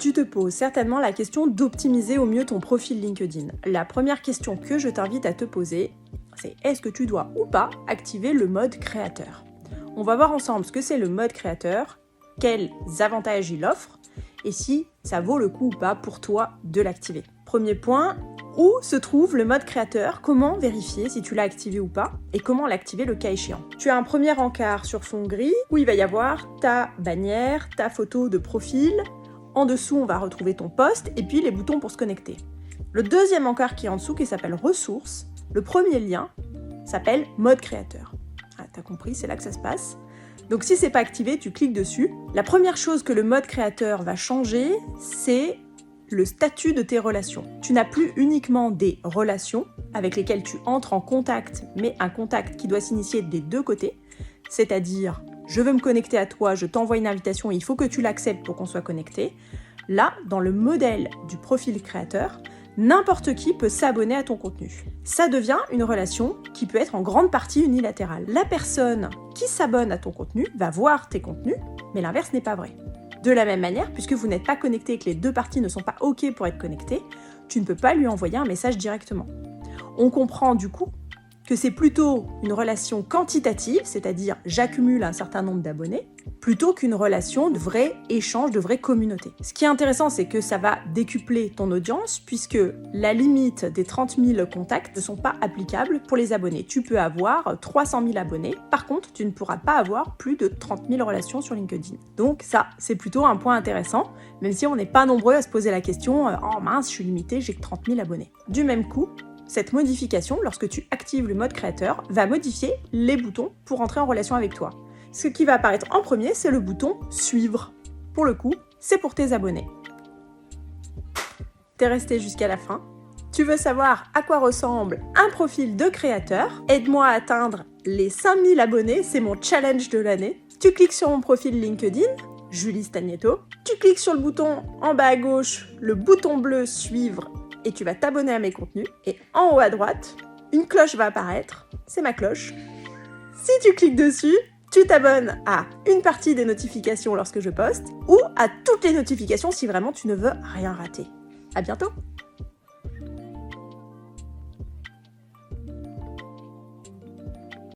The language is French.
Tu te poses certainement la question d'optimiser au mieux ton profil LinkedIn. La première question que je t'invite à te poser, c'est est-ce que tu dois ou pas activer le mode créateur ? On va voir ensemble ce que c'est le mode créateur, quels avantages il offre et si ça vaut le coup ou pas pour toi de l'activer. Premier point, où se trouve le mode créateur ? Comment vérifier si tu l'as activé ou pas ? Et comment l'activer le cas échéant ? Tu as un premier encart sur fond gris où il va y avoir ta bannière, ta photo de profil. En dessous, on va retrouver ton post et puis les boutons pour se connecter. Le deuxième encart qui est en dessous, qui s'appelle ressources, le premier lien s'appelle mode créateur. Ah, t'as compris, c'est là que ça se passe. Donc si c'est pas activé, tu cliques dessus. La première chose que le mode créateur va changer, c'est le statut de tes relations. Tu n'as plus uniquement des relations avec lesquelles tu entres en contact, mais un contact qui doit s'initier des deux côtés, c'est-à-dire je veux me connecter à toi, je t'envoie une invitation, il faut que tu l'acceptes pour qu'on soit connecté. Là, dans le modèle du profil créateur, n'importe qui peut s'abonner à ton contenu. Ça devient une relation qui peut être en grande partie unilatérale. La personne qui s'abonne à ton contenu va voir tes contenus, mais l'inverse n'est pas vrai. De la même manière, puisque vous n'êtes pas connectés et que les deux parties ne sont pas OK pour être connectées, tu ne peux pas lui envoyer un message directement. On comprend du coup que c'est plutôt une relation quantitative, c'est-à-dire j'accumule un certain nombre d'abonnés, plutôt qu'une relation de vrai échange, de vraie communauté. Ce qui est intéressant, c'est que ça va décupler ton audience, puisque la limite des 30 000 contacts ne sont pas applicables pour les abonnés. Tu peux avoir 300 000 abonnés, par contre, tu ne pourras pas avoir plus de 30 000 relations sur LinkedIn. Donc ça, c'est plutôt un point intéressant, même si on n'est pas nombreux à se poser la question « Oh mince, je suis limité, j'ai que 30 000 abonnés ». Du même coup, cette modification, lorsque tu actives le mode créateur, va modifier les boutons pour entrer en relation avec toi. Ce qui va apparaître en premier, c'est le bouton « Suivre ». Pour le coup, c'est pour tes abonnés. T'es resté jusqu'à la fin. Tu veux savoir à quoi ressemble un profil de créateur ? Aide-moi à atteindre les 5000 abonnés, c'est mon challenge de l'année. Tu cliques sur mon profil LinkedIn, Julie Stagneto. Tu cliques sur le bouton en bas à gauche, le bouton bleu « Suivre » et tu vas t'abonner à mes contenus. Et en haut à droite, une cloche va apparaître, c'est ma cloche. Si tu cliques dessus, tu t'abonnes à une partie des notifications lorsque je poste ou à toutes les notifications si vraiment tu ne veux rien rater. À bientôt!